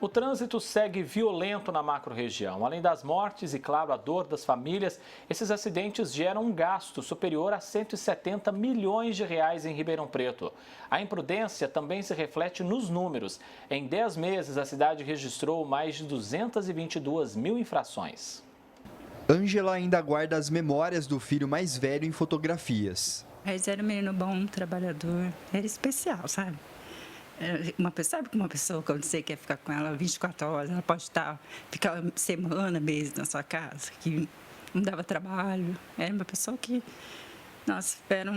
O trânsito segue violento na macro-região. Além das mortes e, claro, a dor das famílias, esses acidentes geram um gasto superior a 170 milhões de reais em Ribeirão Preto. A imprudência também se reflete nos números. Em 10 meses, a cidade registrou mais de 222 mil infrações. Ângela ainda guarda as memórias do filho mais velho em fotografias. Mas era um menino bom, trabalhador, era especial, sabe? Sabe que uma pessoa, quando você quer ficar com ela 24 horas, ela pode ficar semana, mês na sua casa, que não dava trabalho. Era uma pessoa que, nossa, era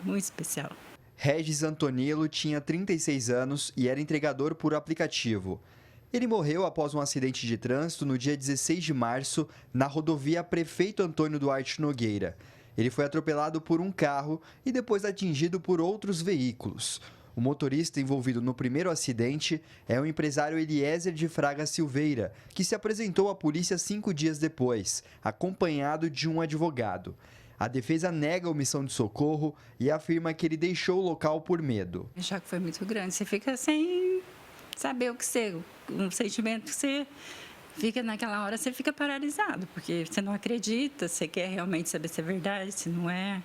muito especial. Regis Antonello tinha 36 anos e era entregador por aplicativo. Ele morreu após um acidente de trânsito no dia 16 de março, na rodovia Prefeito Antônio Duarte Nogueira. Ele foi atropelado por um carro e depois atingido por outros veículos. O motorista envolvido no primeiro acidente é o empresário Eliezer de Fraga Silveira, que se apresentou à polícia 5 dias depois, acompanhado de um advogado. A defesa nega a omissão de socorro e afirma que ele deixou o local por medo. O choque foi muito grande, você fica sem saber um sentimento que você fica naquela hora, você fica paralisado, porque você não acredita, você quer realmente saber se é verdade, se não é.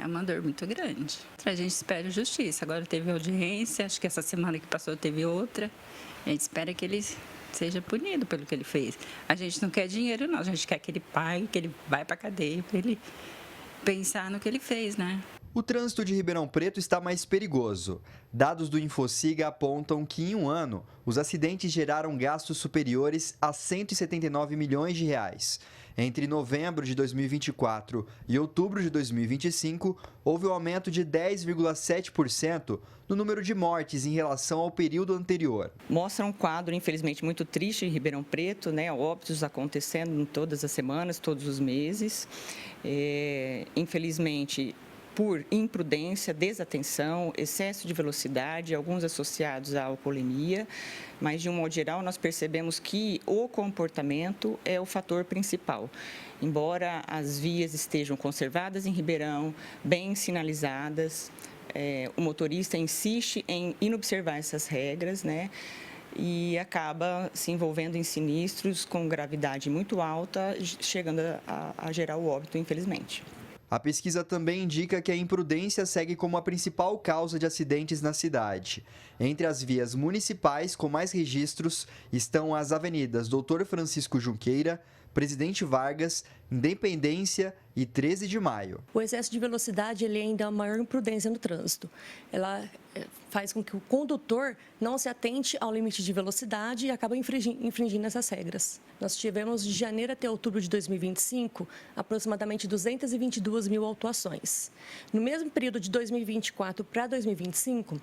É uma dor muito grande. A gente espera justiça. Agora teve audiência, acho que essa semana que passou teve outra. A gente espera que ele seja punido pelo que ele fez. A gente não quer dinheiro, não. A gente quer que ele pague, que ele vá para a cadeia, para ele pensar no que ele fez, né? O trânsito de Ribeirão Preto está mais perigoso. Dados do Infociga apontam que, em um ano, os acidentes geraram gastos superiores a 179 milhões de reais. Entre novembro de 2024 e outubro de 2025, houve um aumento de 10,7% no número de mortes em relação ao período anterior. Mostra um quadro, infelizmente, muito triste em Ribeirão Preto, né? Óbitos acontecendo todas as semanas, todos os meses. Infelizmente, por imprudência, desatenção, excesso de velocidade, alguns associados à alcoolemia, mas de um modo geral nós percebemos que o comportamento é o fator principal. Embora as vias estejam conservadas em Ribeirão, bem sinalizadas, o motorista insiste em inobservar essas regras, né? E acaba se envolvendo em sinistros com gravidade muito alta, chegando a gerar o óbito, infelizmente. A pesquisa também indica que a imprudência segue como a principal causa de acidentes na cidade. Entre as vias municipais com mais registros estão as avenidas Dr. Francisco Junqueira, Presidente Vargas, Independência e 13 de Maio. O excesso de velocidade ele ainda é a maior imprudência no trânsito. Ela faz com que o condutor não se atente ao limite de velocidade e acaba infringindo essas regras. Nós tivemos de janeiro até outubro de 2025 aproximadamente 222 mil autuações. No mesmo período de 2024 para 2025,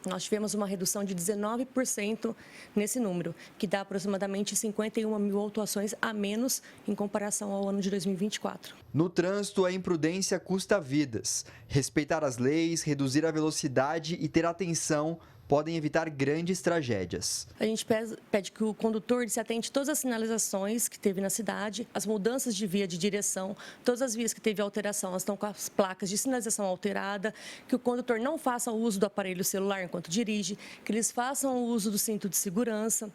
nós tivemos uma redução de 19% nesse número, que dá aproximadamente 51 mil autuações a menos em comparação ao ano de 2024. No trânsito, a imprudência custa vidas. Respeitar as leis, reduzir a velocidade e ter atenção podem evitar grandes tragédias. A gente pede que o condutor se atente a todas as sinalizações que teve na cidade, as mudanças de via de direção, todas as vias que teve alteração, elas estão com as placas de sinalização alterada, que o condutor não faça uso do aparelho celular enquanto dirige, que eles façam o uso do cinto de segurança,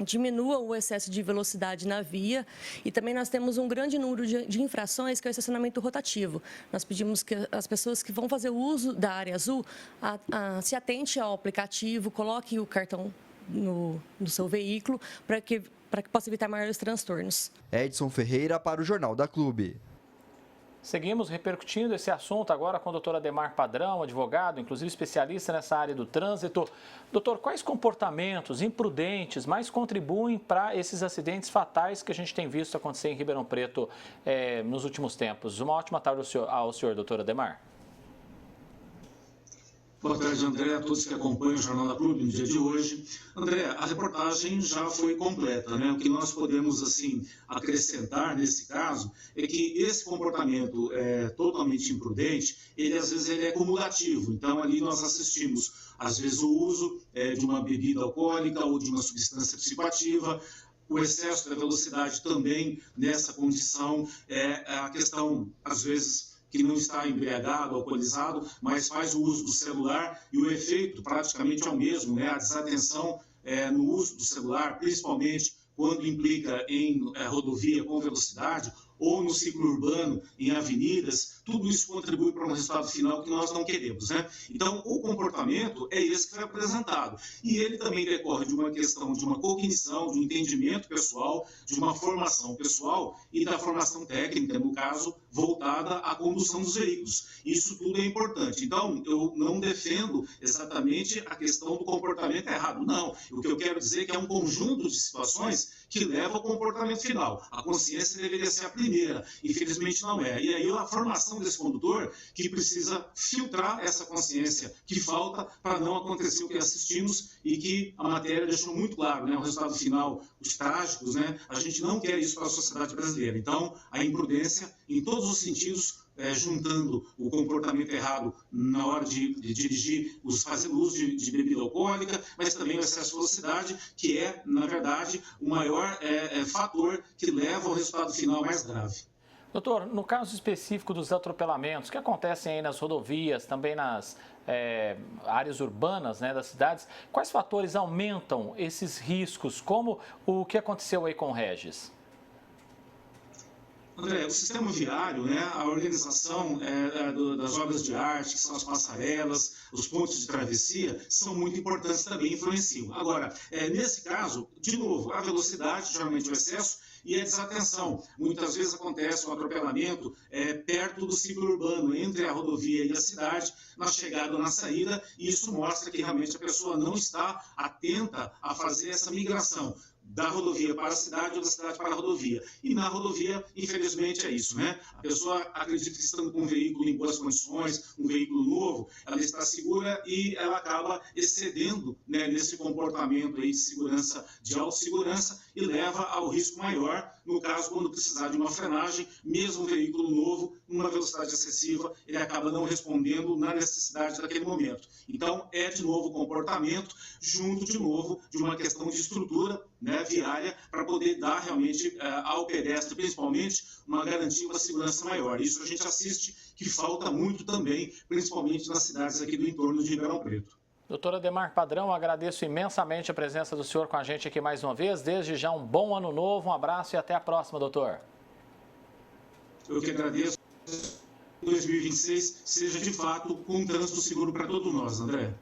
diminua o excesso de velocidade na via e também nós temos um grande número de infrações que é o estacionamento rotativo. Nós pedimos que as pessoas que vão fazer o uso da área azul se atente ao aplicativo, coloque o cartão no seu veículo para que possa evitar maiores transtornos. Edson Ferreira para o Jornal da Clube. Seguimos repercutindo esse assunto agora com o doutor Ademar Padrão, advogado, inclusive especialista nessa área do trânsito. Doutor, quais comportamentos imprudentes mais contribuem para esses acidentes fatais que a gente tem visto acontecer em Ribeirão Preto nos últimos tempos? Uma ótima tarde ao senhor, doutor Ademar. Boa tarde, André, a todos que acompanham o Jornal da Clube no dia de hoje. André, a reportagem já foi completa, né? O que nós podemos, assim, acrescentar nesse caso é que esse comportamento totalmente imprudente, às vezes ele é cumulativo. Então, ali nós assistimos, às vezes, o uso de uma bebida alcoólica ou de uma substância psicoativa. O excesso da velocidade também nessa condição a questão, às vezes, que não está embriagado, alcoolizado, mas faz o uso do celular e o efeito praticamente é o mesmo, né? A desatenção no uso do celular, principalmente quando implica em rodovia com velocidade, ou no ciclo urbano, em avenidas, tudo isso contribui para um resultado final que nós não queremos, né? Então, o comportamento é esse que foi apresentado. E ele também decorre de uma questão de uma cognição, de um entendimento pessoal, de uma formação pessoal e da formação técnica, no caso, voltada à condução dos veículos. Isso tudo é importante. Então, eu não defendo exatamente a questão do comportamento errado, não. O que eu quero dizer é que é um conjunto de situações que leva ao comportamento final. A consciência deveria ser a primeira, infelizmente não é. E aí a formação desse condutor que precisa filtrar essa consciência que falta para não acontecer o que assistimos e que a matéria deixou muito claro, né? O resultado final, os trágicos, né? A gente não quer isso para a sociedade brasileira. Então, a imprudência, em todos os sentidos, juntando o comportamento errado na hora de dirigir, fazer uso de bebida alcoólica, mas também o excesso de velocidade, que é, na verdade, o maior fator que leva ao resultado final mais grave. Doutor, no caso específico dos atropelamentos que acontecem aí nas rodovias, também nas áreas urbanas, né, das cidades, quais fatores aumentam esses riscos, como o que aconteceu aí com o Regis? André, o sistema viário, né, a organização das obras de arte, que são as passarelas, os pontos de travessia, são muito importantes também, influenciam. Agora, nesse caso, de novo, a velocidade, geralmente o excesso, e a desatenção. Muitas vezes acontece um atropelamento perto do ciclo urbano, entre a rodovia e a cidade, na chegada ou na saída, e isso mostra que realmente a pessoa não está atenta a fazer essa migração da rodovia para a cidade ou da cidade para a rodovia. E na rodovia, infelizmente, é isso, né? A pessoa acredita que estando com um veículo em boas condições, um veículo novo, ela está segura e ela acaba excedendo, né, nesse comportamento aí de segurança, de autossegurança, e leva ao risco maior, no caso, quando precisar de uma frenagem, mesmo um veículo novo, numa velocidade excessiva, ele acaba não respondendo na necessidade daquele momento. Então, de novo o comportamento, junto, de novo, de uma questão de estrutura, né, viária, para poder dar realmente ao pedestre, principalmente, uma garantia, uma segurança maior. Isso a gente assiste que falta muito também, principalmente nas cidades aqui do entorno de Ribeirão Preto. Doutor Ademar Padrão, agradeço imensamente a presença do senhor com a gente aqui mais uma vez. Desde já um bom ano novo, um abraço e até a próxima, doutor. Eu que agradeço. 2026 seja de fato um trânsito seguro para todos nós, André.